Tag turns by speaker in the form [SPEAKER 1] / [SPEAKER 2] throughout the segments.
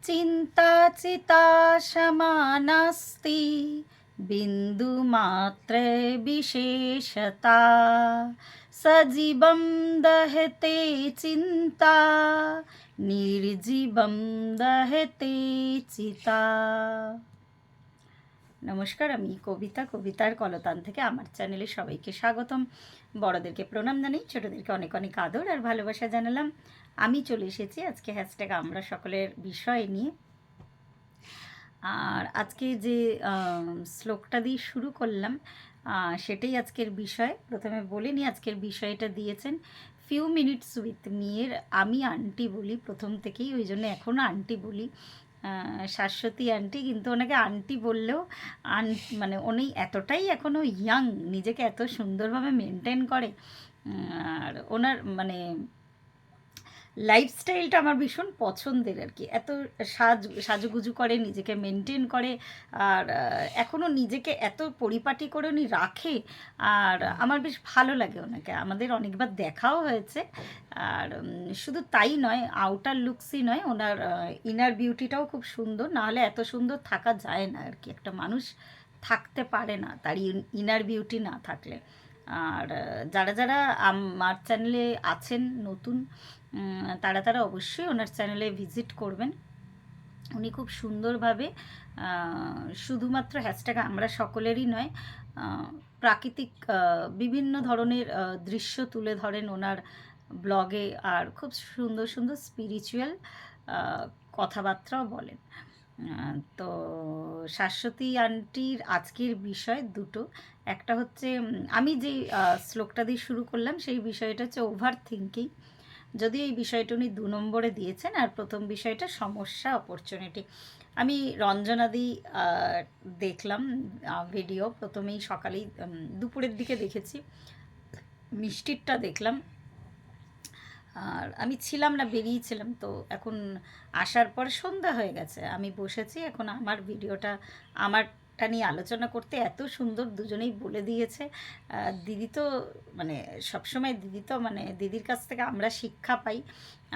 [SPEAKER 1] চিন্তা চিতা সমানাস্তি বিন্দুমাত্রে বিশেষতা সজীবম দহতে চিন্তা নির্জীবম দহতে চিতা। নমস্কার, আমি কবিতার কলতান থেকে আমার চ্যানেলে সবাইকে স্বাগতম। বড়দেরকে প্রণাম জানাই, ছোটদেরকে অনেক অনেক আদর আর ভালোবাসা জানালাম। আমি চলে এসেছি আজকে হ্যাশট্যাগ আমরা সকলের বিষয় নিয়ে। আর আজকে যে শ্লোকটা দিয়ে শুরু করলাম সেটাই আজকের বিষয়। প্রথমে বলে নিই, আজকের বিষয়টা দিয়েছেন ফিউ মিনিটস উইথ মিয়ের আমি আন্টি বলি প্রথম থেকেই, ওই জন্য এখনও আন্টি বলি, শাশ্বতী আন্টি। কিন্তু ওনাকে আন্টি বললেও মানে উনি এতটাই এখনও ইয়াং, নিজেকে এত সুন্দরভাবে মেনটেন করে। আর ওনার মানে লাইফস্টাইলটা আমার ভীষণ পছন্দের আর কি। এত সাজুগুজু করে, নিজেকে মেনটেন করে, আর এখনও নিজেকে এত পরিপাটি করে উনি রাখে। আর আমার বেশ ভালো লাগে ওনাকে, আমাদের অনেকবার দেখাও হয়েছে। আর শুধু তাই নয়, আউটার লুকসই নয়, ওনার ইনার বিউটিটাও খুব সুন্দর। নাহলে এত সুন্দর থাকা যায় না আর কি, একটা মানুষ থাকতে পারে না তার ইনার বিউটি না থাকলে। আর যারা যারা আমার চ্যানেলে আছেন নতুন, তারা অবশ্যই ওনার চ্যানেলে ভিজিট করবেন। উনি খুব সুন্দরভাবে শুধুমাত্র হ্যাশট্যাগ আমরা সকলেরই নয়, প্রাকৃতিক বিভিন্ন ধরনের দৃশ্য তুলে ধরেন ওনার ব্লগে। আর খুব সুন্দর সুন্দর স্পিরিচুয়াল কথাবার্তাও বলেন। তো শাশ্বতী আন্টির আজকের বিষয় দুটো। একটা হচ্ছে, আমি যে শ্লোকটা দিয়ে শুরু করলাম সেই বিষয়টা হচ্ছে ওভার থিঙ্কিং। যদিও এই বিষয়টা উনি 2 নম্বরে দিয়েছেন, আর প্রথম বিষয়টা সমস্যা অপরচুনিটি। আমি রঞ্জনাদি দেখলাম ভিডিও, প্রথমেই সকালেই দুপুরের দিকে দেখেছি, মিষ্টিরটা দেখলাম। আর আমি ছিলাম না, বেরিয়েছিলাম, তো এখন আসার পর সন্ধ্যা হয়ে গেছে, আমি বসেছি এখন আমার ভিডিওটা আমারটা নিয়ে আলোচনা করতে। এত সুন্দর দুজনেই বলে দিয়েছে। দিদি তো মানে সবসময় দিদি তো মানে দিদির কাছ থেকে আমরা শিক্ষা পাই,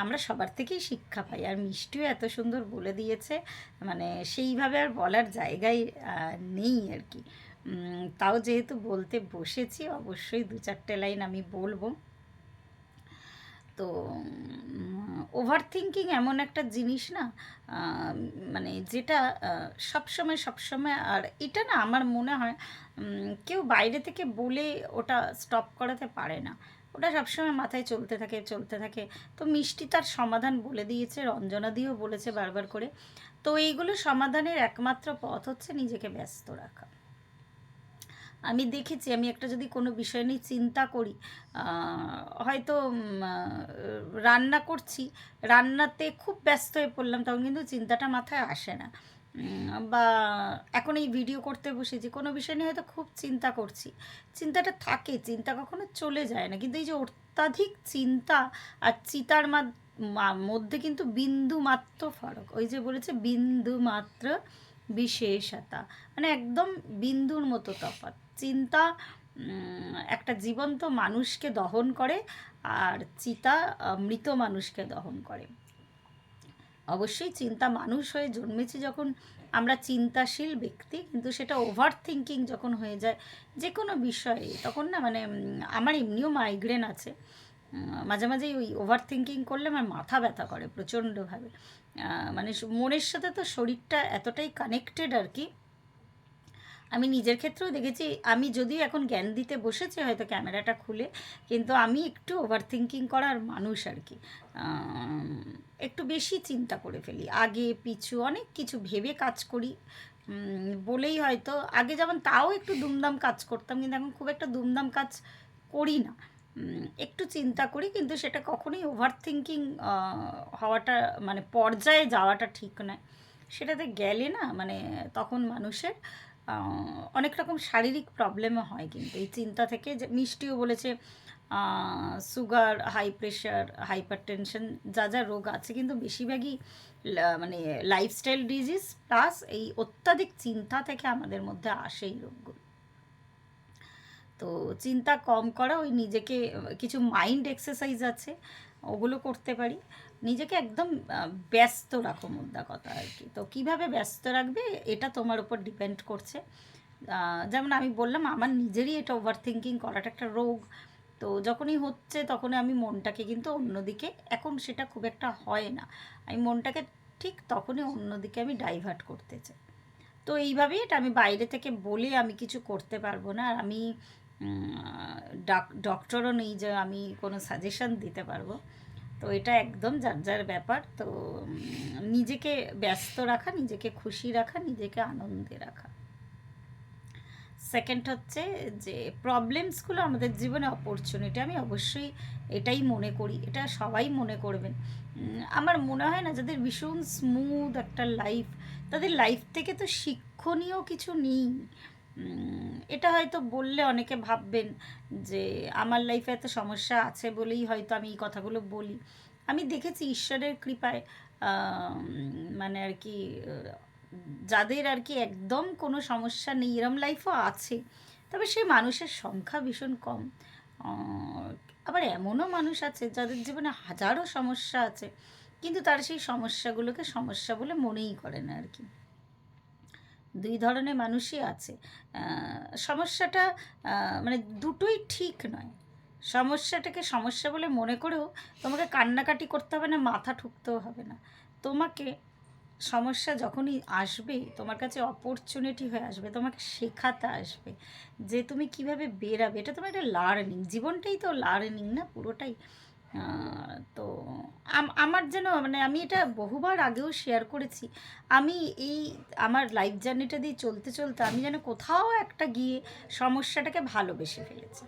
[SPEAKER 1] আমরা সবার থেকেই শিক্ষা পাই। আর মিষ্টিও এত সুন্দর বলে দিয়েছে, মানে সেইভাবে আর বলার জায়গায় নেই আর কি। তাও যেহেতু বলতে বসেছি, অবশ্যই 2-4টে লাইন আমি বলবো। তো ওভার থিঙ্কিং এমন একটা জিনিস না, মানে যেটা সবসময়, আর এটা না আমার মনে হয় কেউ বাইরে থেকে বলে ওটা স্টপ করাতে পারে না, ওটা সবসময় মাথায় চলতে থাকে। তো মিষ্টি তার সমাধান বলে দিয়েছে, রঞ্জনাদিও বলেছে বারবার করে। তো এইগুলো সমাধানের একমাত্র পথ হচ্ছে নিজেকে ব্যস্ত রাখা। আমি দেখেছি, আমি একটা যদি কোনো বিষয় নিয়ে চিন্তা করি, হয়তো রান্না করছি, রান্নাতে খুব ব্যস্ত হয়ে পড়লাম, তখন কিন্তু চিন্তাটা মাথায় আসে না। বা এখন এই ভিডিও করতে বসেছি, কোনো বিষয় নিয়ে হয়তো খুব চিন্তা করছি, চিন্তাটা থাকে, চিন্তা কখনো চলে যায় না। কিন্তু এই যে অত্যাধিক চিন্তা আর চিতার মধ্যে কিন্তু বিন্দু মাত্র ফারাক। ওই যে বলেছে বিন্দু মাত্র বিশেষতা, মানে একদম বিন্দুর মতো তফাৎ। চিন্তা একটা জীবন্ত মানুষকে দহন করে, আর চিতা মৃত মানুষকে দহন করে। অবশ্যই চিন্তা, মানুষ হয়ে জন্মেছি যখন আমরা চিন্তাশীল ব্যক্তি, কিন্তু সেটা ওভার থিঙ্কিং যখন হয়ে যায় যে কোনো বিষয়ে, তখন না মানে আমার এমনিও মাইগ্রেন আছে, মাঝে মাঝেই ওই ওভার থিঙ্কিং করলে আমার মাথা ব্যথা করে প্রচণ্ডভাবে। মানে মনের সাথে তো শরীরটা এতটাই কানেক্টেড আর কি। আমি নিজের ক্ষেত্রেও দেখেছি, আমি যদিও এখন জ্ঞান দিতে বসেছি হয়তো ক্যামেরাটা খুলে, কিন্তু আমি একটু ওভার থিঙ্কিং করার মানুষ আর কি। একটু বেশি চিন্তা করে ফেলি, আগে পিছু অনেক কিছু ভেবে কাজ করি বলেই হয়তো। আগে যেমন তাও একটু দুমদাম কাজ করতাম, কিন্তু এখন খুব একটা দুমদাম কাজ করি না, একটু চিন্তা করি। কিন্তু সেটা কখনোই ওভার থিঙ্কিং হওয়াটা মানে পর্যায়ে যাওয়াটা ঠিক নয়। সেটাতে গেলে না মানে তখন মানুষের অনেক রকম শারীরিক প্রবলেমও হয় কিন্তু এই চিন্তা থেকে। যে মিষ্টিও বলেছে sugar, high pressure, hypertension, যা যা রোগ আছে, কিন্তু বেশিরভাগই মানে লাইফস্টাইল ডিজিজ প্লাস এই অত্যাধিক চিন্তা থেকে আমাদের মধ্যে আসে এই রোগগুলো। তো চিন্তা কম করা, ওই নিজেকে কিছু মাইন্ড এক্সারসাইজ আছে ওগুলো করতে পারি। নিজেকে একদম ব্যস্ত রাখো, মোদ্দা কথা আর কি। তো কিভাবে ব্যস্ত রাখবে এটা তোমার উপর ডিপেন্ড করছে। যেমন আমি বললাম, আমার নিজেরই এটা ওভার থিঙ্কিং করাটা একটা রোগ। তো যখনই হচ্ছে তখনই আমি মনটাকে কিন্তু অন্যদিকে, এখন সেটা খুব একটা হয় না, আমি মনটাকে ঠিক তখনই অন্যদিকে আমি ডাইভার্ট করতে চাই। তো এইভাবেই এটা, আমি বাইরে থেকে বলে আমি কিছু করতে পারবো না। আর আমি ডক্টরও নেই যে আমি কোনো সাজেশন দিতে পারবো। তো এটা একদম যার যার ব্যাপার। তো নিজেকে ব্যস্ত রাখা, নিজেকে খুশি রাখা, নিজেকে আনন্দে রাখা। সেকেন্ড হচ্ছে যে প্রবলেমসগুলো আমাদের জীবনে অপরচুনিটি, আমি অবশ্যই এটাই মনে করি, এটা সবাই মনে করবেন। আমার মনে হয় না যাদের ভীষণ স্মুথ একটা লাইফ, তাদের লাইফ থেকে তো শিক্ষণীয় কিছু নেই। এটা হয়তো বললে অনেকে ভাববেন যে আমার লাইফে এত সমস্যা আছে বলেই হয়তো আমি এই কথাগুলো বলি। আমি দেখেছি ঈশ্বরের কৃপায়, মানে আর কি, যাদের আর কি একদম কোনো সমস্যা নেই, এরম লাইফও আছে, তবে সেই মানুষের সংখ্যা ভীষণ কম। আহ, আবার এমনও মানুষ আছে যাদের জীবনে হাজারো সমস্যা আছে, কিন্তু তারা সেই সমস্যাগুলোকে সমস্যা বলে মনেই করে না আর কি। দুই ধরনের মানুষই আছে। সমস্যাটা মানে দুটোই ঠিক নয়। সমস্যাটাকে সমস্যা বলে মনে করেও তোমাকে কান্নাকাটি করতে হবে না, মাথা ঠুকতেও হবে না। তোমাকে সমস্যা যখনই আসবে তোমার কাছে অপরচুনিটি হয়ে আসবে, তোমাকে শেখাতে আসবে যে তুমি কিভাবে বেরাবে। এটা তোমার একটা লার্নিং, জীবনটাই তো লার্নিং না পুরোটাই। তো আমার যেন মানে আমি এটা বহুবার আগেও শেয়ার করেছি, আমি এই আমার লাইফ জার্নিটা দিয়ে চলতে চলতে আমি যেন কোথাও একটা গিয়ে সমস্যাটাকে ভালোবেসে ফেলেছি।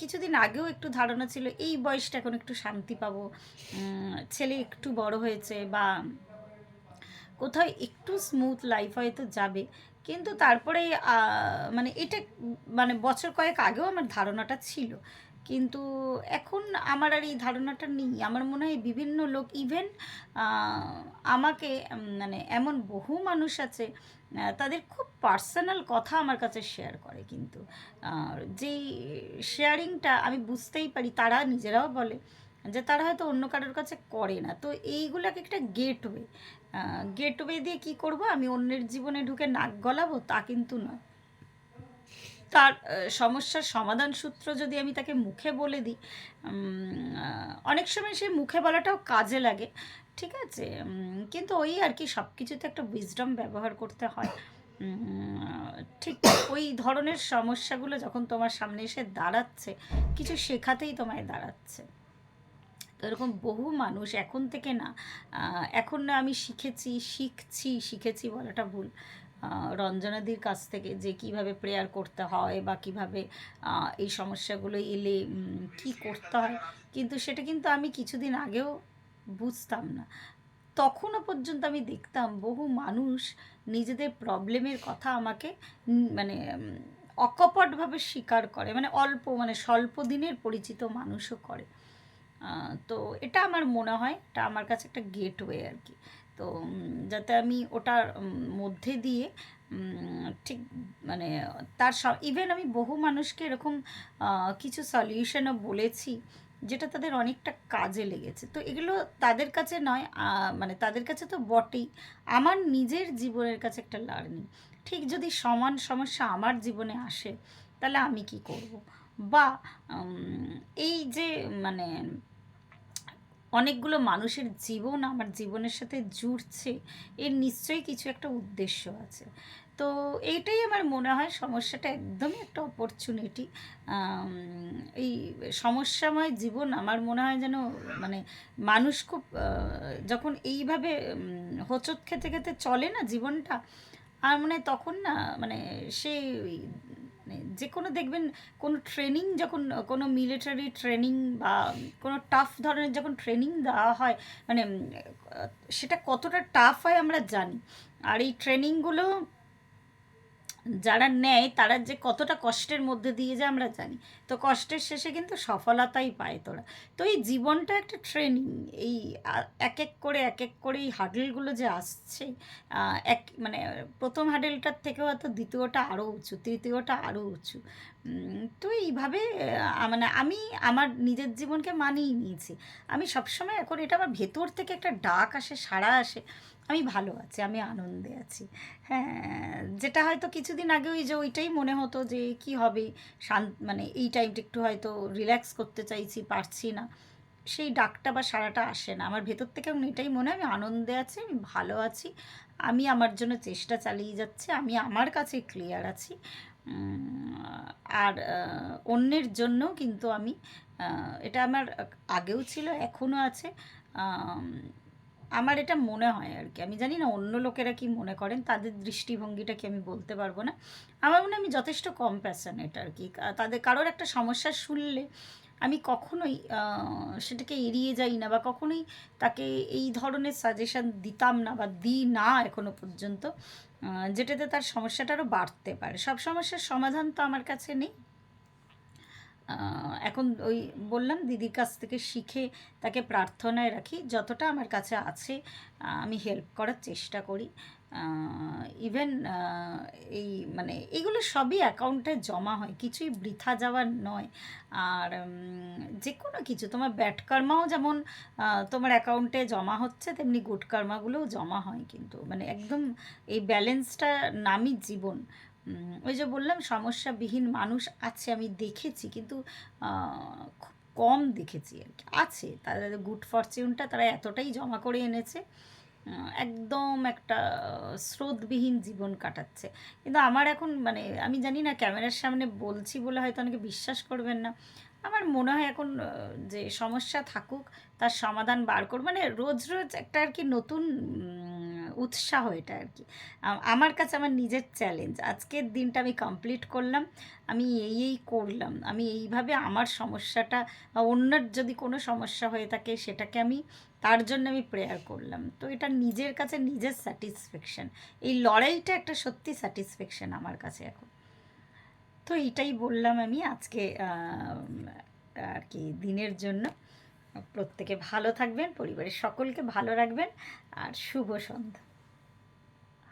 [SPEAKER 1] কিছুদিন আগেও একটু ধারণা ছিল এই বয়সটা এখন একটু শান্তি পাবো, ছেলে একটু বড় হয়েছে বা কোথাও একটু স্মুথ লাইফ হয়তো যাবে। কিন্তু তারপরে মানে এটা মানে বছর কয়েক আগেও আমার ধারণাটা ছিল, কিন্তু এখন আমার আর এই ধারণাটা নেই। আমার মনে হয় বিভিন্ন লোক, ইভেন আমাকে মানে এমন বহু মানুষ আছে, তাদের খুব পার্সোনাল কথা আমার কাছে শেয়ার করে, কিন্তু যেই শেয়ারিংটা আমি বুঝতেই পারি, তারা নিজেরাও বলে যে তারা হয়তো অন্য কারোর কাছে করে না। তো এইগুলোকে একটা গেটওয়ে, গেটওয়ে দিয়ে কি করব, আমি অন্যের জীবনে ঢুকে নাক গলাবো তা কিন্তু নয়। তার সমস্যার সমাধান সূত্র যদি আমি তাকে মুখে বলে দিই, অনেক সময় সেই মুখে বলাটাও কাজে লাগে, ঠিক আছে। কিন্তু ওই আর কি, সব কিছুতে একটা উইজডম ব্যবহার করতে হয়। ঠিক ওই ধরনের সমস্যাগুলো যখন তোমার সামনে এসে দাঁড়াচ্ছে, কিছু শেখাতেই তোমায় দাঁড়াচ্ছে। তো এরকম বহু মানুষ এখন থেকে না, এখন না আমি শিখেছি বলাটা ভুল, রঞ্জনাদির কাছ থেকে যে কিভাবে প্রেয়ার করতে হয় বা কিভাবে এই সমস্যাগুলো এলে কি করতে হয়, কিন্তু সেটা কিন্তু আমি কিছুদিন আগেও বুঝতাম না। তখনও পর্যন্ত আমি দেখতাম বহু মানুষ নিজেদের প্রবলেমের কথা আমাকে মানে অকপটভাবে স্বীকার করে, মানে অল্প মানে স্বল্প দিনের পরিচিত মানুষও করে। তো এটা আমার মনে হয় এটা আমার কাছে একটা গেটওয়ে আর কি। তো যাতে আমি ওটার মধ্যে দিয়ে ঠিক মানে তার ইভেন আমি বহু মানুষকে এরকম কিছু সলিউশনও বলেছি যেটা তাদের অনেকটা কাজে লেগেছে। তো এগুলো তাদের কাছে নয়, মানে তাদের কাছে তো বটেই, আমার নিজের জীবনের কাছে একটা লার্নিং। ঠিক যদি সমান সমস্যা আমার জীবনে আসে তাহলে আমি কি করব, বা এই যে মানে অনেকগুলো মানুষের জীবন আমার জীবনের সাথে জুড়ছে, এর নিশ্চয়ই কিছু একটা উদ্দেশ্য আছে। তো এইটাই আমার মনে হয়, সমস্যাটা একদমই একটা অপরচুনিটি। এই সমস্যাময় জীবন আমার মনে হয় যেন মানে মানুষ খুব যখন এইভাবে হোঁচট খেতে খেতে চলে না জীবনটা, আর মানে তখন না মানে সে মানে যে কোনো দেখবেন কোনো ট্রেনিং যখন, কোনো মিলিটারি ট্রেনিং বা কোনো টাফ ধরনের যখন ট্রেনিং দেওয়া হয়, মানে সেটা কতটা টাফ হয় আমরা জানি। আর এই ট্রেনিংগুলো যারা নেয় তারা যে কতটা কষ্টের মধ্যে দিয়ে যায় আমরা জানি। তো কষ্টের শেষে কিন্তু সফলতাই পায় তোরা। তো এই জীবনটা একটা ট্রেনিং। এই এক এক করে এক এক করে এই হার্ডেলগুলো যে আসছে, এক মানে প্রথম হার্ডেলটার থেকে হয়তো দ্বিতীয়টা আরও উঁচু, তৃতীয়টা আরও উঁচু। তো এইভাবে মানে আমি আমার নিজের জীবনকে মানিয়ে নিয়েছি। আমি সবসময় এখন এটা আমার ভেতর থেকে একটা ডাক আসে, সাড়া আসে, আমি ভালো আছি, আমি আনন্দে আছি। হ্যাঁ, যেটা হয়তো কিছুদিন আগে ওই যে ওইটাই মনে হতো যে কি হবে, মানে এই টাইমটা একটু হয়তো রিল্যাক্স করতে চাইছি, পারছি না, সেই ডাকটা বা সাড়াটা আসে না। আমার ভেতর থেকে এখন এটাই মনে হয় আমি আনন্দে আছি, আমি ভালো আছি, আমি আমার জন্য চেষ্টা চালিয়ে যাচ্ছি, আমি আমার কাছে ক্লিয়ার আছি। আর অন্যের জন্য কিন্তু আমি এটা আমার আগেও ছিল, এখনও আছে। আম, আমার এটা মনে হয় আর কি, আমি জানি না অন্য লোকেরা কি মনে করেন, তাদের দৃষ্টিভঙ্গিটা কি আমি বলতে পারবো না। আমার মনে হয় আমি যথেষ্ট কম্প্যাশনেট আর কি। তাদের কারোর একটা সমস্যা শুনলে আমি কখনোই সেটাকে এড়িয়ে যাই না, বা কখনোই তাকে এই ধরনের সাজেশন দিতাম না বা দিই না এখনো পর্যন্ত, যেটাতে তার সমস্যাটা আরও বাড়তে পারে। সব সমস্যার সমাধান তো আমার কাছে নেই। এখন ওই বললাম দিদির কাছ থেকে শিখে তাকে প্রার্থনায় রাখি, যতটা আমার কাছে আছে আমি হেল্প করার চেষ্টা করি। ইভেন এই মানে এগুলো সবই অ্যাকাউন্টে জমা হয়, কিছুই বৃথা যাওয়ার নয়। আর যে কোনো কিছু তোমার ব্যাড কর্মাও যেমন তোমার অ্যাকাউন্টে জমা হচ্ছে, তেমনি গুড কর্মাগুলোও জমা হয়, কিন্তু মানে একদম এই ব্যালেন্সটা নামই জীবন। ওই যে বললাম সমস্যাবিহীন মানুষ আছে আমি দেখেছি, কিন্তু খুব কম দেখেছি আর কি। আছে তাদের গুড ফরচুনটা তারা এতটাই জমা করে এনেছে, একদম একটা স্রোতবিহীন জীবন কাটাচ্ছে। কিন্তু আমার এখন মানে আমি জানি না, ক্যামেরার সামনে বলছি বলে হয়তো অনেকে বিশ্বাস করবেন না, আমার মনে হয় এখন যে সমস্যা থাকুক তার সমাধান বার করব, মানে রোজ রোজ একটা আর কি নতুন উৎসাহ এটা আর কি। আমার কাছে আমার নিজের চ্যালেঞ্জ, আজকের দিনটা আমি কমপ্লিট করলাম, আমি এই করলাম, আমি এইভাবে আমার সমস্যাটা বা অন্যের যদি কোনো সমস্যা হয়ে থাকে সেটাকে আমি তার জন্য আমি প্রেয়ার করলাম। তো এটা নিজের কাছে নিজের স্যাটিসফ্যাকশান, এই লড়াইটা একটা সত্যি স্যাটিসফ্যাকশান আমার কাছে এখন। তো এইটাই বললাম আমি আজকে আর কি দিনের জন্য। প্রত্যেকে ভালো থাকবেন, পরিবারের সকলকে ভালো রাখবেন, আর শুভ সন্ধ্যা।